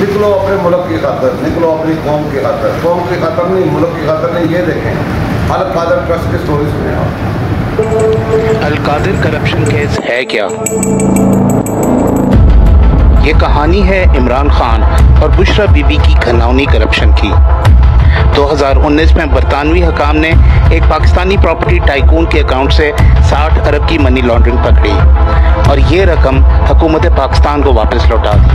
निकलो अपने मुल्क की खातर, निकलो अपनी कौम की खातर, कौम की खातर नहीं, मुल्क की खातर नहीं। ये देखें अल कादिर ट्रस्ट की स्टोरी सुने आप। अल कादिर करप्शन केस है क्या? ये कहानी है इमरान खान और बुशरा बीबी की घिनौनी करप्शन की। 2019 में बरतानवी हकाम ने एक पाकिस्तानी प्रॉपर्टी टाइकून के अकाउंट से 60 अरब की मनी लॉन्ड्रिंग पकड़ी और ये रकम हुकूमत पाकिस्तान को वापस लौटा दी।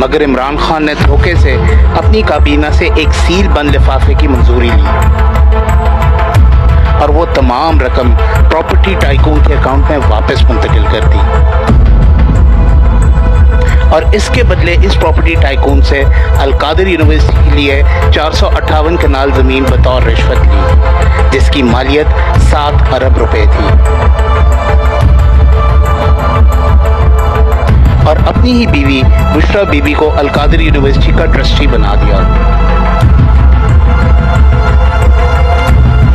मगर इमरान खान ने धोखे से अपनी काबीना से एक सील बंद लिफाफे की मंजूरी ली और वो तमाम रकम प्रॉपर्टी टाइकून के अकाउंट में वापस मुंतकिल कर दी और इसके बदले इस प्रॉपर्टी टाइकून से अल कादिर यूनिवर्सिटी के लिए 458 कनाल ज़मीन बतौर रिश्वत ली, जिसकी मालियत 7 अरब रुपए थी और अपनी ही बीवी बुशरा बीबी को अल कादिर यूनिवर्सिटी का ट्रस्टी बना दिया।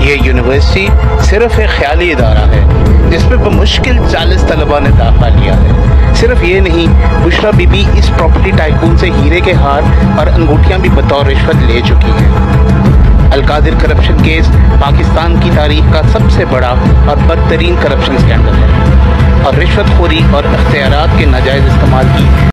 ये यूनिवर्सिटी सिर्फ एक ख्याली इदारा है जिसमें बमुश्किल 40 तलबा ने दाखिला लिया है। सिर्फ ये नहीं, बुशरा बीबी इस प्रॉपर्टी टाइकून से हीरे के हार और अंगूठियां भी बतौर रिश्वत ले चुकी हैं। अल कादिर करप्शन केस पाकिस्तान की तारीख का सबसे बड़ा और बदतरीन करप्शन स्कैंडल है और रिश्वतखोरी और इख्तियारात के नाजायज़ इस्तेमाल की